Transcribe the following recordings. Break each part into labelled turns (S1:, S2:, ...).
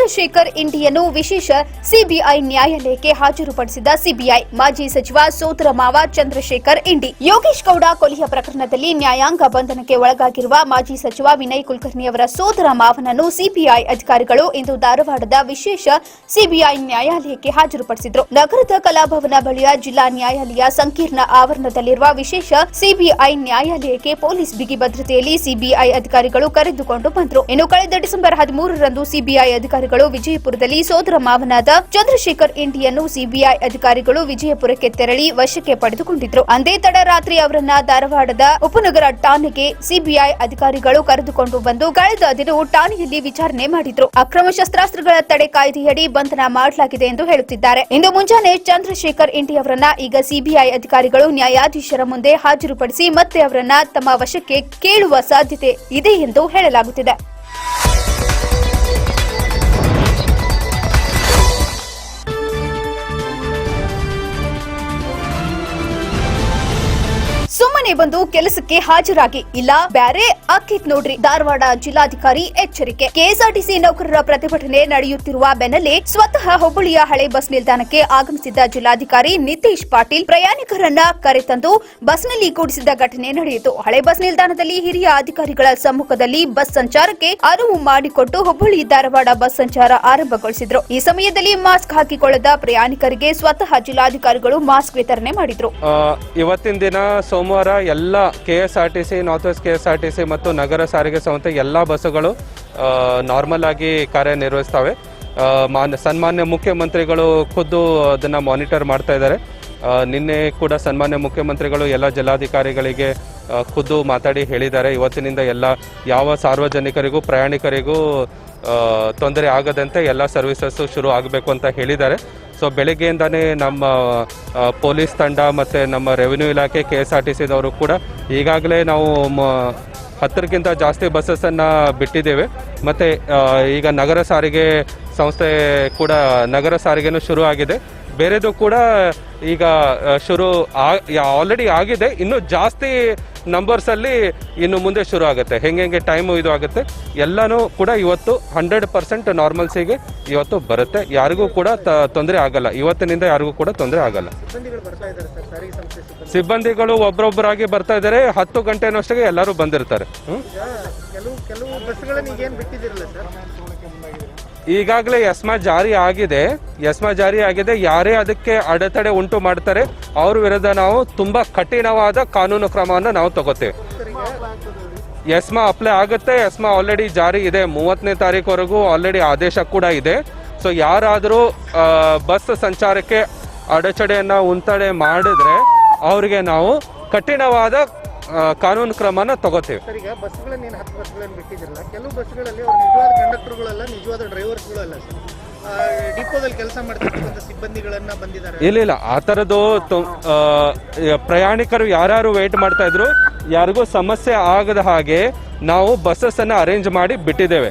S1: Chandrashekhar Indian ವಿಶೇಷ CBI ನ್ಯಾಯಾಲಯಕ್ಕೆ ಹಾಜರುಪಡಿಸಿದ CBI ಮಾಜಿ ಸಚಿವ ಸೋದರ ಮಾವ ಚಂದ್ರಶೇಖರ್ ಇಂಡಿ. ಯೋಗೇಶ್ ಗೌಡ ಕೊಲೆಯ ಪ್ರಕರಣದಲ್ಲಿ ನ್ಯಾಯಾಂಗ ಬಂಧನಕ್ಕೆ ಒಳಗಾಗಿರುವ ಮಾಜಿ ಸಚಿವ ವಿನಯ್ ಕುಲಕರ್ಣಿ ಅವರ ಸೋದರ ಮಾವನನ್ನು ಸಿಬಿಐ ಅಧಿಕಾರಿಗಳು ಇಂದು ಧಾರವಾಡದ ವಿಶೇಷ ಸಿಬಿಐ ನ್ಯಾಯಾಲಯಕ್ಕೆ ಹಾಜರುಪಡಿಸಿದರು. ನಗರದ ಕಲಾಭವನ ಬಳಿಯ ಜಿಲ್ಲಾ ನ್ಯಾಯಾಲಯ ಸಂಕೀರ್ಣ ಆವರಣದಲ್ಲಿರುವ ವಿಶೇಷ ಸಿಬಿಐ ನ್ಯಾಯಾಲಯಕ್ಕೆ ಪೊಲೀಸ್ ಬಿಗಿ ಭದ್ರತೆಯಲ್ಲಿ ಸಿಬಿಐ ಅಧಿಕಾರಿಗಳು ಕರೆದುಕೊಂಡು ಬಂದರು. ಇನ್ನು ಕಳೆದ ಡಿಸೆಂಬರ್ 13ರಂದು ಸಿಬಿಐ ಅಧಿಕಾರಿಗಳು ವಿಜಯಪುರದಲ್ಲಿ ಸೋದರ ಮಾವನಾದ ಚಂದ್ರಶೇಖರ್ ಇಂಡಿಯನ್ನು ಸಿಬಿಐ ಅಧಿಕಾರಿಗಳು ವಿಜಯಪುರಕ್ಕೆ ತೆರಳಿ ವಶಕ್ಕೆ ಪಡೆದುಕೊಂಡಿದ್ರು. ಅಂದೇ ತಡರಾತ್ರಿ ಅವರನ್ನ ಧಾರವಾಡದ ಉಪನಗರ ಠಾಣೆಗೆ ಸಿಬಿಐ ಅಧಿಕಾರಿಗಳು ಕರೆದುಕೊಂಡು ಬಂದು ಕಳೆದ ದಿನವೂ ಠಾಣೆಯಲ್ಲಿ ವಿಚಾರಣೆ ಮಾಡಿದ್ರು. ಅಕ್ರಮ ಶಸ್ತ್ರಾಸ್ತ್ರಗಳ ತಡೆ ಕಾಯ್ದೆಯಡಿ ಬಂಧನ ಮಾಡಲಾಗಿದೆ ಎಂದು ಹೇಳುತ್ತಿದ್ದಾರೆ. ಇಂದು ಮುಂಜಾನೆ ಚಂದ್ರಶೇಖರ್ ಇಂಡಿ ಅವರನ್ನ ಈಗ ಸಿಬಿಐ ಅಧಿಕಾರಿಗಳು ನ್ಯಾಯಾಧೀಶರ ಮುಂದೆ ಹಾಜರುಪಡಿಸಿ ಮತ್ತೆ ಅವರನ್ನ ತಮ್ಮ ವಶಕ್ಕೆ ಕೇಳುವ ಸಾಧ್ಯತೆ ಇದೆ ಎಂದು ಹೇಳಲಾಗುತ್ತಿದೆ. ಸುಮ್ಮನೆ ಬಂದು ಕೆಲಸಕ್ಕೆ ಹಾಜರಾಗಿ ಇಲ್ಲ ಬ್ಯಾರೆ ಆಕಿತ್ ನೋಡ್ರಿ. ಧಾರವಾಡ ಜಿಲ್ಲಾಧಿಕಾರಿ ಎಚ್ಚರಿಕೆ. ಕೆಎಸ್ಆರ್ಟಿಸಿ ನೌಕರರ ಪ್ರತಿಭಟನೆ ನಡೆಯುತ್ತಿರುವ ಬೆನ್ನಲ್ಲೇ ಸ್ವತಃ ಹುಬ್ಬಳ್ಳಿಯ ಹಳೆ ಬಸ್ ನಿಲ್ದಾಣಕ್ಕೆ ಆಗಮಿಸಿದ್ದ ಜಿಲ್ಲಾಧಿಕಾರಿ ನಿತೇಶ್ ಪಾಟೀಲ್ ಪ್ರಯಾಣಿಕರನ್ನ ಕರೆತಂದು ಬಸ್ನಲ್ಲಿ ಕೂಡಿಸಿದ ಘಟನೆ ನಡೆಯಿತು. ಹಳೆ ಬಸ್ ನಿಲ್ದಾಣದಲ್ಲಿ ಹಿರಿಯ ಅಧಿಕಾರಿಗಳ ಸಮ್ಮುಖದಲ್ಲಿ ಬಸ್ ಸಂಚಾರಕ್ಕೆ ಅನುವು ಮಾಡಿಕೊಟ್ಟು ಹುಬ್ಬಳ್ಳಿ ಧಾರವಾಡ ಬಸ್ ಸಂಚಾರ ಆರಂಭಗೊಳಿಸಿದ್ರು. ಈ ಸಮಯದಲ್ಲಿ ಮಾಸ್ಕ್ ಹಾಕಿಕೊಳ್ಳದ ಪ್ರಯಾಣಿಕರಿಗೆ ಸ್ವತಃ ಜಿಲ್ಲಾಧಿಕಾರಿಗಳು ಮಾಸ್ಕ್ ವಿತರಣೆ ಮಾಡಿದ್ರು.
S2: ಇವತ್ತಿನ ದಿನ ಸೋಮವಾರ ಎಲ್ಲ ಕೆಎಸ್ಆರ್ಟಿಸಿ ನಾರ್ತ್ ವೆಸ್ಟ್ ಕೆಎಸ್ಆರ್ಟಿಸಿ ಮತ್ತು ನಗರ ಸಾರಿಗೆ ಸಂಸ್ಥೆ ಎಲ್ಲ ಬಸ್ಸುಗಳು ನಾರ್ಮಲ್ ಆಗಿ ಕಾರ್ಯನಿರ್ವಹಿಸ್ತವೆ. ಸನ್ಮಾನ್ಯ ಮುಖ್ಯಮಂತ್ರಿಗಳು ಖುದ್ದು ಅದನ್ನು ಮಾನಿಟರ್ ಮಾಡ್ತಾ ಇದ್ದಾರೆ. ನಿನ್ನೆ ಕೂಡ ಸನ್ಮಾನ್ಯ ಮುಖ್ಯಮಂತ್ರಿಗಳು ಎಲ್ಲ ಜಿಲ್ಲಾಧಿಕಾರಿಗಳಿಗೆ ಖುದ್ದು ಮಾತಾಡಿ ಹೇಳಿದ್ದಾರೆ, ಇವತ್ತಿನಿಂದ ಎಲ್ಲ ಯಾವ ಸಾರ್ವಜನಿಕರಿಗೂ ಪ್ರಯಾಣಿಕರಿಗೂ ತೊಂದರೆ ಆಗದಂತೆ ಎಲ್ಲ ಸರ್ವಿಸಸ್ಸು ಶುರು ಆಗಬೇಕು ಅಂತ ಹೇಳಿದ್ದಾರೆ. ಸೊ ಬೆಳಗ್ಗೆಯಿಂದನೇ ನಮ್ಮ ಪೊಲೀಸ್ ತಂಡ ಮತ್ತು ನಮ್ಮ ರೆವಿನ್ಯೂ ಇಲಾಖೆ ಕೆಎಸ್ಆರ್ಟಿಸಿದವರು ಕೂಡ ಈಗಾಗಲೇ ನಾವು 10ಕ್ಕಿಂತ ಜಾಸ್ತಿ ಬಸ್ಸನ್ನು ಬಿಟ್ಟಿದ್ದೇವೆ. ಮತ್ತು ಈಗ ನಗರ ಸಾರಿಗೆ ಸಂಸ್ಥೆ ಕೂಡ ನಗರ ಸಾರಿಗೆನೂ ಶುರು ಆಗಿದೆ. ಬೇರೆದು ಕೂಡ ಈಗ ಆಲ್ರೆಡಿ ಆಗಿದೆ. ಇನ್ನೂ ಜಾಸ್ತಿ ನಂಬರ್ಸಲ್ಲಿ ಇನ್ನು ಮುಂದೆ ಶುರು ಆಗುತ್ತೆ. ಹೆಂಗೆ ಟೈಮು ಇದು ಆಗುತ್ತೆ. ಎಲ್ಲನೂ ಕೂಡ ಇವತ್ತು 100% ನಾರ್ಮಲ್ಸಿಗೆ ಇವತ್ತು ಬರುತ್ತೆ. ಯಾರಿಗೂ ಕೂಡ ತೊಂದರೆ ಆಗಲ್ಲ. ಇವತ್ತಿನಿಂದ ಯಾರಿಗೂ ಕೂಡ ತೊಂದರೆ ಆಗಲ್ಲ. ಸಿಬ್ಬಂದಿಗಳು ಒಬ್ಬರೊಬ್ಬರಾಗಿ ಬರ್ತಾ ಇದ್ದಾರೆ. 10 ಗಂಟೆನಷ್ಟೇ ಎಲ್ಲರೂ ಬಂದಿರ್ತಾರೆ. ಈಗಾಗಲೇ ಎಸ್ಮಾ ಜಾರಿ ಆಗಿದೆ. ಯಾರೇ ಅದಕ್ಕೆ ಅಡೆತಡೆ ಉಂಟು ಮಾಡ್ತಾರೆ ಅವ್ರ ವಿರುದ್ಧ ನಾವು ತುಂಬಾ ಕಠಿಣವಾದ ಕಾನೂನು ಕ್ರಮವನ್ನು ನಾವು ತಗೋತೇವೆ. ಎಸ್ಮಾ ಅಪ್ಲೈ ಆಗುತ್ತೆ. ಎಸ್ಮಾ ಆಲ್ರೆಡಿ ಜಾರಿ ಇದೆ. 30ನೇ ತಾರೀಕುವರೆಗೂ ಆಲ್ರೆಡಿ ಆದೇಶ ಕೂಡ ಇದೆ. ಸೊ ಯಾರಾದರೂ ಬಸ್ ಸಂಚಾರಕ್ಕೆ ಅಡೆತಡೆಯನ್ನು ಉಂಟಡೆ ಮಾಡಿದ್ರೆ ಅವರಿಗೆ ನಾವು ಕಠಿಣವಾದ ಕಾನೂನು ಕ್ರಮನ ತಗೋತೀವಿ.
S3: ಈಗ ಬಸ್ಗಳನ್ನು 10 ಬಸ್ಗಳನ್ನು ಬಿಟ್ಟಿದ್ರಲ್ಲ, ಕೆಲವು ಬಸ್ಗಳಲ್ಲಿ ಅವ್ರು ನಿಜವಾದ ಕಂಡಕ್ಟರ್ಗಳಲ್ಲ, ನಿಜವಾದ ಡ್ರೈವರ್ಸ್ಗಳಲ್ಲ ಸರ್. ಡಿಪೋದಲ್ಲಿ ಕೆಲಸ ಮಾಡ್ತಿರ್ತಕ್ಕಂಥ ಸಿಬ್ಬಂದಿಗಳನ್ನ ಬಂದಿದ್ದಾರೆ.
S2: ಇಲ್ಲ ಆ ಥರದ್ದು ಪ್ರಯಾಣಿಕರು ಯಾರು ವೇಟ್ ಮಾಡ್ತಾ ಇದ್ರು ಯಾರಿಗೂ ಸಮಸ್ಯೆ ಆಗದ ಹಾಗೆ ನಾವು ಬಸ್ಸನ್ನು ಅರೇಂಜ್ ಮಾಡಿ ಬಿಟ್ಟಿದ್ದೇವೆ.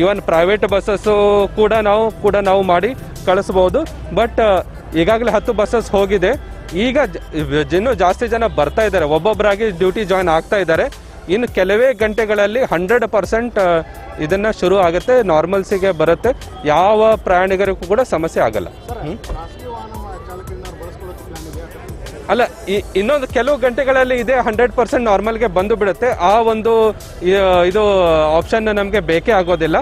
S2: ಇವನ್ ಪ್ರೈವೇಟ್ ಬಸ್ಸಸ್ಸು ಕೂಡ ನಾವು ಮಾಡಿ ಕಳಿಸ್ಬೋದು. ಬಟ್ ಈಗಾಗಲೇ 10 ಬಸ್ಸಸ್ ಹೋಗಿದೆ. ಈಗ ಇನ್ನೂ ಜಾಸ್ತಿ ಜನ ಬರ್ತಾ ಇದ್ದಾರೆ. ಒಬ್ಬೊಬ್ಬರಾಗಿ ಡ್ಯೂಟಿ ಜಾಯ್ನ್ ಆಗ್ತಾ ಇದ್ದಾರೆ. ಇನ್ನು ಕೆಲವೇ ಗಂಟೆಗಳಲ್ಲಿ 100% ಇದನ್ನ ಶುರು ಆಗುತ್ತೆ, ನಾರ್ಮಲ್ಸಿಗೆ ಬರುತ್ತೆ. ಯಾವ ಪ್ರಯಾಣಿಕರಿಗೂ ಕೂಡ ಸಮಸ್ಯೆ ಆಗಲ್ಲ. ಅಲ್ಲ, ಇನ್ನೊಂದು ಕೆಲವು ಗಂಟೆಗಳಲ್ಲಿ ಇದೆ 100% ನಾರ್ಮಲ್ಗೆ ಬಂದು ಬಿಡುತ್ತೆ. ಆ ಒಂದು ಇದು ಆಪ್ಷನ್ ನಮಗೆ ಬೇಕೇ ಆಗೋದಿಲ್ಲ.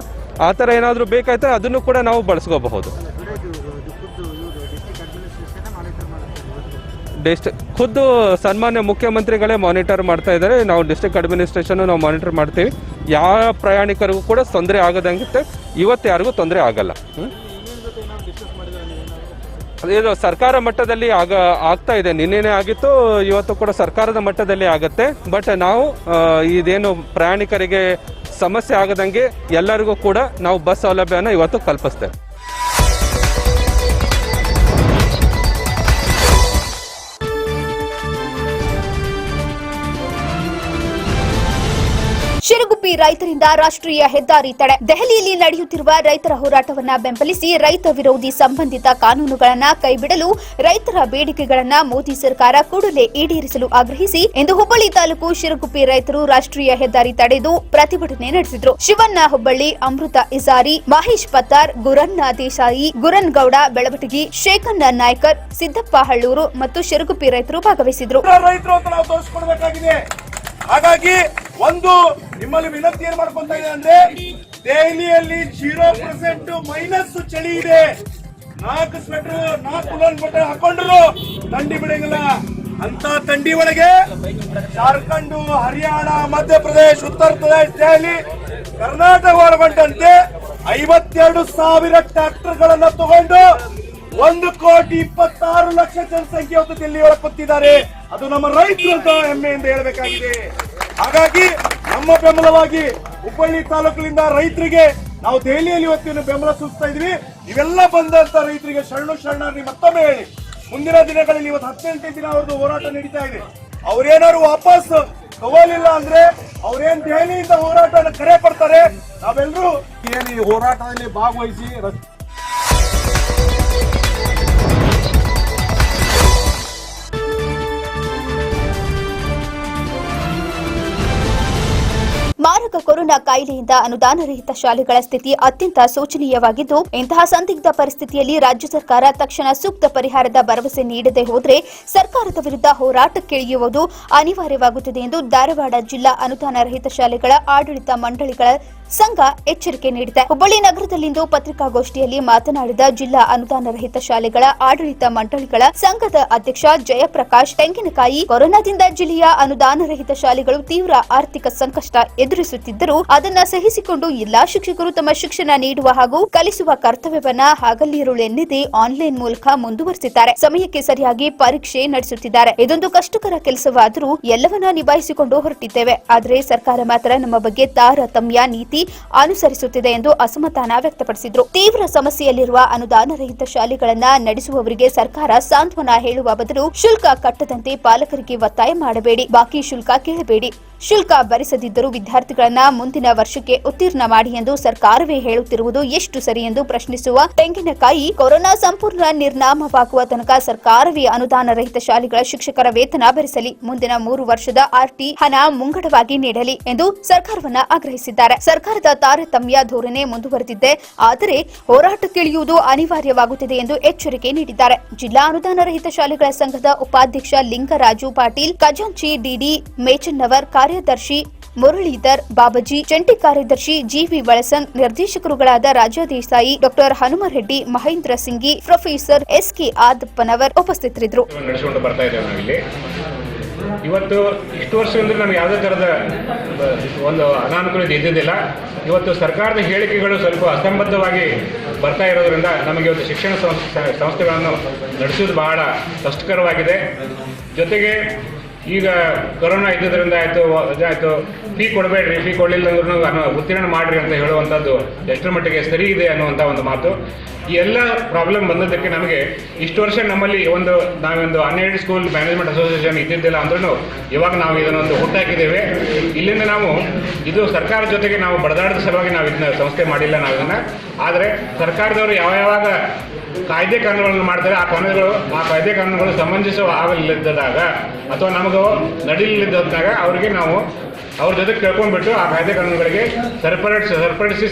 S2: ಆ ಥರ ಏನಾದರೂ ಬೇಕಾಯ್ತು ಅದನ್ನು ಕೂಡ ನಾವು ಬಳಸ್ಕೋಬಹುದು. ಖುದ್ದು ಸನ್ಮಾನ್ಯ ಮುಖ್ಯಮಂತ್ರಿಗಳೇ ಮಾನಿಟರ್ ಮಾಡ್ತಾ ಇದ್ದಾರೆ. ನಾವು ಡಿಸ್ಟ್ರಿಕ್ಟ್ ಅಡ್ಮಿನಿಸ್ಟ್ರೇಷನ್ ನಾವು ಮಾನಿಟರ್ ಮಾಡ್ತೀವಿ. ಯಾವ ಪ್ರಯಾಣಿಕರಿಗೂ ಕೂಡ ತೊಂದರೆ ಆಗದಂತೆ ಇವತ್ತು ಯಾರಿಗೂ ತೊಂದರೆ ಆಗಲ್ಲ. ಇದು ಸರ್ಕಾರ ಮಟ್ಟದಲ್ಲಿ ಆಗ್ತಾ ಇದೆ. ನಿನ್ನೆನೇ ಆಗಿತ್ತು, ಇವತ್ತು ಕೂಡ ಸರ್ಕಾರದ ಮಟ್ಟದಲ್ಲಿ ಆಗುತ್ತೆ. ಬಟ್ ನಾವು ಇದೇನು ಪ್ರಯಾಣಿಕರಿಗೆ ಸಮಸ್ಯೆ ಆಗದಂಗೆ ಎಲ್ಲರಿಗೂ ಕೂಡ ನಾವು ಬಸ್ ಸೌಲಭ್ಯನ ಇವತ್ತು ಕಲ್ಪಿಸ್ತೇವೆ.
S1: ಶಿರಗುಪ್ಪಿ ಶಿರಗುಪ್ಪಿ ರೈತರಿಂದ ರಾಷ್ಟ್ರೀಯ ಹೆದ್ದಾರಿ ತಡೆ. ದೆಹಲಿಯಲ್ಲಿ ನಡೆಯುತ್ತಿರುವ ರೈತರ ಹೋರಾಟವನ್ನ ಬೆಂಬಲಿಸಿ ರೈತ ವಿರೋಧಿ ಸಂಬಂಧಿತ ಕಾನೂನುಗಳನ್ನು ಕೈಬಿಡಲು ರೈತರ ಬೇಡಿಕೆಗಳನ್ನು ಮೋದಿ ಸರ್ಕಾರ ಕೂಡಲೇ ಈಡೇರಿಸಲು ಆಗ್ರಹಿಸಿ ಇಂದು ಹುಬ್ಬಳ್ಳಿ ತಾಲೂಕು ಶಿರಗುಪ್ಪಿ ರೈತರು ರಾಷ್ಟ್ರೀಯ ಹೆದ್ದಾರಿ ತಡೆದು ಪ್ರತಿಭಟನೆ ನಡೆಸಿದರು. ಶಿವಣ್ಣ ಹುಬ್ಬಳ್ಳಿ, ಅಮೃತ ಇಜಾರಿ, ಮಹೇಶ್ ಪತ್ತಾರ್, ಗುರಣ್ಣ ದೇಸಾಯಿ, ಗುರನ್ ಗೌಡ ಬೆಳವಟಗಿ, ಶೇಖಣ್ಣ ನಾಯ್ಕರ್, ಸಿದ್ದಪ್ಪ ಹಳ್ಳೂರು ಮತ್ತು ಶಿರಗುಪ್ಪಿ ರೈತರು ಭಾಗವಹಿಸಿದರು.
S4: ರೈತರು ಅಂತ ನಾವು ತೋರಿಸ್ಕೊಡ್ಬೇಕಾಗಿದೆ. ಹಾಗಾಗಿ ಒಂದು ನಿಮ್ಮಲ್ಲಿ ವಿನಂತಿ ಏನ್ ಮಾಡ್ಕೊಂತ ಇದೆ ಅಂದ್ರೆ, ದೆಹಲಿಯಲ್ಲಿ 0% ಮೈನಸ್ ಚಳಿ ಇದೆ. 4 ಸ್ವೆಟರ್ 4 ಉಲನ್ ಬಟ್ಟೆ ಹಾಕೊಂಡ್ರು ಥಂಡಿ ಬಿಡಂಗಿಲ್ಲ. ಅಂತ ಥಂಡಿ ಒಳಗೆ ಜಾರ್ಖಂಡ್, ಹರಿಯಾಣ, ಮಧ್ಯಪ್ರದೇಶ, ಉತ್ತರ ಪ್ರದೇಶ, ದೆಹಲಿ, ಕರ್ನಾಟಕ ಒಳಗೊಂಡಂತೆ 52,000 ಟ್ರಾಕ್ಟರ್ಗಳನ್ನ ತಗೊಂಡು 1,26,00,000 ಜನಸಂಖ್ಯೆ ಇವತ್ತು ದಿಲ್ಲಿ ಒಳಗೆ ಕೂತಿದ್ದಾರೆ. ಅದು ನಮ್ಮ ರೈತರು ಅಂತ ಹೆಮ್ಮೆಯಿಂದ ಹೇಳಬೇಕಾಗಿದೆ. ಹಾಗಾಗಿ ನಮ್ಮ ಬೆಂಬಲವಾಗಿ ಹುಬ್ಬಳ್ಳಿ ತಾಲೂಕಿನಿಂದ ರೈತರಿಗೆ ನಾವು ದೆಹಲಿಯಲ್ಲಿ ಇವತ್ತಿನ ಬೆಂಬಲ ಸೂಚಿಸ್ತಾ ಇದೀವಿ. ಇವೆಲ್ಲ ಬಂದಂತ ರೈತರಿಗೆ ಶರಣಾರ್ಥಿ ಮತ್ತೊಮ್ಮೆ ಹೇಳಿ, ಮುಂದಿನ ದಿನಗಳಲ್ಲಿ ಇವತ್ತು 18ನೇ ದಿನ ಅವ್ರದ್ದು ಹೋರಾಟ ನಡೀತಾ ಇದೆ. ಅವ್ರೇನಾದ್ರು ವಾಪಸ್ ತಗೋಲಿಲ್ಲ ಅಂದ್ರೆ ಅವ್ರೇನ್ ದೆಹಲಿಯಿಂದ ಹೋರಾಟನ ಕರೆ ಪಡ್ತಾರೆ. ನಾವೆಲ್ಲರೂ ಏನು ಈ ಹೋರಾಟದಲ್ಲಿ ಭಾಗವಹಿಸಿ
S1: ಮಾರಕ ಕೊರೋನಾ ಕಾಯಿಲೆಯಿಂದ ಅನುದಾನ ರಹಿತ ಶಾಲೆಗಳ ಸ್ಥಿತಿ ಅತ್ಯಂತ ಶೋಚನೀಯವಾಗಿದ್ದು, ಇಂತಹ ಸಂದಿಗ್ಧ ಪರಿಸ್ಥಿತಿಯಲ್ಲಿ ರಾಜ್ಯ ಸರ್ಕಾರ ತಕ್ಷಣ ಸೂಕ್ತ ಪರಿಹಾರದ ಭರವಸೆ ನೀಡದೆ ಹೋದರೆ ಸರ್ಕಾರದ ವಿರುದ್ಧ ಹೋರಾಟಕ್ಕಿಳಿಯುವುದು ಅನಿವಾರ್ಯವಾಗುತ್ತದೆ ಎಂದು ಧಾರವಾಡ ಜಿಲ್ಲಾ ಅನುದಾನ ರಹಿತ ಶಾಲೆಗಳ ಆಡಳಿತ ಮಂಡಳಿಗಳ ಸಂಘ ಎಚ್ಚರಿಕೆ ನೀಡಿದೆ. ಹುಬ್ಬಳ್ಳಿ ನಗರದಲ್ಲಿಂದು ಪತ್ರಿಕಾಗೋಷ್ಠಿಯಲ್ಲಿ ಮಾತನಾಡಿದ ಜಿಲ್ಲಾ ಅನುದಾನ ರಹಿತ ಶಾಲೆಗಳ ಆಡಳಿತ ಮಂಡಳಿಗಳ ಸಂಘದ ಅಧ್ಯಕ್ಷ ಜಯಪ್ರಕಾಶ್ ತೆಂಗಿನಕಾಯಿ, ಕೊರೋನಾದಿಂದ ಜಿಲ್ಲೆಯ ಅನುದಾನ ರಹಿತ ಶಾಲೆಗಳು ತೀವ್ರ ಆರ್ಥಿಕ ಸಂಕಷ್ಟ ಎದುರಿಸುತ್ತಿದ್ದರೂ ಅದನ್ನ ಸಹಿಸಿಕೊಂಡು ಎಲ್ಲಾ ಶಿಕ್ಷಕರು ತಮ್ಮ ಶಿಕ್ಷಣ ನೀಡುವ ಹಾಗೂ ಕಲಿಸುವ ಕರ್ತವ್ಯವನ್ನ ಹಗಲಿರುಳೆನ್ನದೇ ಆನ್ಲೈನ್ ಮೂಲಕ ಮುಂದುವರೆಸಿದ್ದಾರೆ. ಸಮಯಕ್ಕೆ ಸರಿಯಾಗಿ ಪರೀಕ್ಷೆ ನಡೆಸುತ್ತಿದ್ದಾರೆ. ಇದೊಂದು ಕಷ್ಟಕರ ಕೆಲಸವಾದರೂ ಎಲ್ಲವನ್ನ ನಿಭಾಯಿಸಿಕೊಂಡು ಹೊರಟಿದ್ದೇವೆ. ಆದರೆ ಸರ್ಕಾರ ಮಾತ್ರ ನಮ್ಮ ಬಗ್ಗೆ ತಾರತಮ್ಯ ನೀತಿ ಅನುಸರಿಸುತ್ತಿದೆ ಎಂದು ಅಸಮಾಧಾನ ವ್ಯಕ್ತಪಡಿಸಿದರು. ತೀವ್ರ ಸಮಸ್ಯೆಯಲ್ಲಿರುವ ಅನುದಾನ ರಹಿತ ಶಾಲೆಗಳನ್ನ ನಡೆಸುವವರಿಗೆ ಸರ್ಕಾರ ಸಾಂತ್ವನ ಹೇಳುವ ಬದಲು ಶುಲ್ಕ ಕಟ್ಟದಂತೆ ಪಾಲಕರಿಗೆ ಒತ್ತಾಯ ಮಾಡಬೇಡಿ, ಬಾಕಿ ಶುಲ್ಕ ಕೇಳಬೇಡಿ, ಶುಲ್ಕ ಭರಿಸದಿದ್ದರೂ ವಿದ್ಯಾರ್ಥಿಗಳನ್ನ ಮುಂದಿನ ವರ್ಷಕ್ಕೆ ಉತ್ತೀರ್ಣ ಮಾಡಿ ಎಂದು ಸರ್ಕಾರವೇ ಹೇಳುತ್ತಿರುವುದು ಎಷ್ಟು ಸರಿ ಎಂದು ಪ್ರಶ್ನಿಸುವ ತೆಂಗಿನಕಾಯಿ, ಕೊರೋನಾ ಸಂಪೂರ್ಣ ನಿರ್ನಾಮವಾಗುವ ತನಕ ಸರ್ಕಾರವೇ ಅನುದಾನ ರಹಿತ ಶಾಲೆಗಳ ಶಿಕ್ಷಕರ ವೇತನ ಭರಿಸಲಿ, ಮುಂದಿನ 3 ವರ್ಷದ ಆರ್ಟಿ ಹಣ ಮುಂಗಡವಾಗಿ ನೀಡಲಿ ಎಂದು ಸರ್ಕಾರವನ್ನ ಆಗ್ರಹಿಸಿದ್ದಾರೆ. ಸರ್ಕಾರದ ತಾರತಮ್ಯ ಧೋರಣೆ ಮುಂದುವರೆದಿದೆ, ಆದರೆ ಹೋರಾಟಕ್ಕಿಳಿಯುವುದು ಅನಿವಾರ್ಯವಾಗುತ್ತಿದೆ ಎಂದು ಎಚ್ಚರಿಕೆ ನೀಡಿದ್ದಾರೆ. ಜಿಲ್ಲಾ ಅನುದಾನ ರಹಿತ ಶಾಲೆಗಳ ಸಂಘದ ಉಪಾಧ್ಯಕ್ಷ ಲಿಂಗರಾಜು ಪಾಟೀಲ್, ಖಜಾಂಚಿ ಡಿಡಿ ಮೇಚನ್ನವರ್, ಕಾರ್ಯದರ್ಶಿ ಮುರಳೀಧರ್ ಬಾಬಾಜಿ, ಜಂಟಿ ಕಾರ್ಯದರ್ಶಿ ಜಿವಿ ಬಳಸಂಗ್, ನಿರ್ದೇಶಕರುಗಳಾದ Raja Desai, doctor Hanumareddy, Mahendra Singi, professor S K Adappanavar ಉಪಸ್ಥಿತರಿದ್ದರು.
S5: ನಡೆಸಿಕೊಂಡು ಬರ್ತಾ ಇದ್ದೇವೆ ನಾವಿಲ್ಲಿ. ಇವತ್ತು ಇಷ್ಟು ವರ್ಷದಿಂದ ನಮ್ಗೆ ಯಾವುದೇ ಥರದ ಒಂದು ಅನಾನುಕೂಲತೆ ಇದ್ದಿದ್ದಿಲ್ಲ. ಇವತ್ತು ಸರ್ಕಾರದ ಹೇಳಿಕೆಗಳು ಸ್ವಲ್ಪ ಅಸಂಬದ್ಧವಾಗಿ ಬರ್ತಾ ಇರೋದ್ರಿಂದ ನಮಗೆ ಇವತ್ತು ಶಿಕ್ಷಣ ಸಂಸ್ಥೆಗಳನ್ನು ನಡೆಸೋದು ಬಹಳ ಕಷ್ಟಕರವಾಗಿದೆ. ಜೊತೆಗೆ ಈಗ ಕೊರೋನಾ ಇದ್ದಿದ್ದರಿಂದ ಆಯಿತು ಫೀ ಕೊಡಬೇಡ್ರಿ, ಫೀ ಕೊಡಲಿಲ್ಲ ಅಂದ್ರೂ ಉತ್ತೀರ್ಣ ಮಾಡಿರಿ ಅಂತ ಹೇಳುವಂಥದ್ದು ಎಷ್ಟರ ಮಟ್ಟಿಗೆ ಸರಿ ಇದೆ ಅನ್ನುವಂಥ ಒಂದು ಮಾತು. ಈ ಎಲ್ಲ ಪ್ರಾಬ್ಲಮ್ ಬಂದದ್ದಕ್ಕೆ ನಮಗೆ ಇಷ್ಟು ವರ್ಷ ನಮ್ಮಲ್ಲಿ ನಾವೊಂದು ಅನ್ಎಡೆಡ್ ಸ್ಕೂಲ್ ಮ್ಯಾನೇಜ್ಮೆಂಟ್ ಅಸೋಸಿಯೇಷನ್ ಇದ್ದಿದ್ದಿಲ್ಲ ಅಂದ್ರೂ ಇವಾಗ ನಾವು ಇದನ್ನೊಂದು ಹುಟ್ಟಾಕಿದ್ದೇವೆ. ಇಲ್ಲಿಂದ ನಾವು ಇದು ಸರ್ಕಾರದ ಜೊತೆಗೆ ನಾವು ಬಡದಾಡದ ಸಲುವಾಗಿ ನಾವು ಇದನ್ನ ಸಂಸ್ಥೆ ಮಾಡಿಲ್ಲ ನಾವು ಇದನ್ನು. ಆದರೆ ಸರ್ಕಾರದವರು ಯಾವಾಗ ಕಾಯ್ದೆ ಕಾನೂನುಗಳನ್ನು ಮಾಡ್ತಾರೆ, ಆ ಕಾಯ್ದೆ ಕಾನೂನುಗಳು ಸಮಂಜಸ ಆಗಲಿಲ್ಲದಾಗ ಅಥವಾ ನಮಗೂ ನಡೀಲಿಲ್ಲದಾಗ ಅವರಿಗೆ ನಾವು ಅವ್ರ ಜೊತೆ ಕೇಳ್ಕೊಂಡ್ಬಿಟ್ಟು ಆ ಕಾಯ್ದೆ ಕಾನೂನುಗಳಿಗೆ ಸರಿಪಡಿಸಿ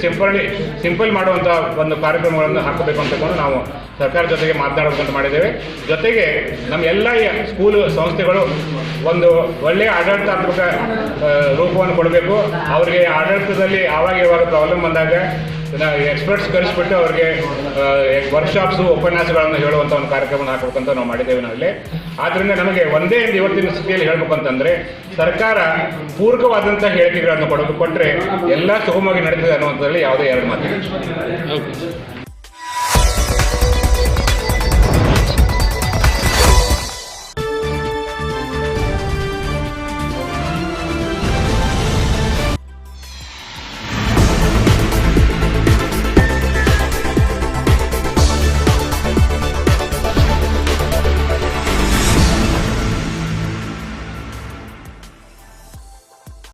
S5: ಸಿಂಪಲ್ ಮಾಡುವಂಥ ಒಂದು ಕಾರ್ಯಕ್ರಮಗಳನ್ನು ಹಾಕಬೇಕು ಅಂತಕೊಂಡು ನಾವು ಸರ್ಕಾರ ಜೊತೆಗೆ ಮಾತನಾಡಬೇಕಂತ ಮಾಡಿದ್ದೇವೆ. ಜೊತೆಗೆ ನಮ್ಮ ಎಲ್ಲ ಸ್ಕೂಲು ಸಂಸ್ಥೆಗಳು ಒಂದು ಒಳ್ಳೆಯ ಆಡಳಿತಾತ್ಮಕ ರೂಪವನ್ನು ಕೊಡಬೇಕು. ಅವರಿಗೆ ಆಡಳಿತದಲ್ಲಿ ಯಾವಾಗ ಪ್ರಾಬ್ಲಮ್ ಬಂದಾಗ ಎಕ್ಸ್ಪರ್ಟ್ಸ್ ಕರೆಸಿಬಿಟ್ಟು ಅವ್ರಿಗೆ ವರ್ಕ್ಶಾಪ್ಸು, ಉಪನ್ಯಾಸಗಳನ್ನು ಹೇಳುವಂಥ ಒಂದು ಕಾರ್ಯಕ್ರಮ ಹಾಕಬೇಕಂತ ನಾವು ಮಾಡಿದ್ದೇವೆ ನಾವಲ್ಲಿ. ಆದ್ದರಿಂದ ನಮಗೆ ಒಂದೇ ಇವತ್ತಿನ ಸ್ಥಿತಿಯಲ್ಲಿ ಹೇಳಬೇಕಂತಂದರೆ ಸರ್ಕಾರ ಪೂರಕವಾದಂಥ ಹೇಳಿಕೆಗಳನ್ನು ಕೊಟ್ಟರೆ ಎಲ್ಲ ಸುಗಮವಾಗಿ ನಡೀತದೆ ಅನ್ನುವಂಥದ್ರಲ್ಲಿ ಯಾವುದೇ ಎರಡು ಮಾತಿಲ್ಲ.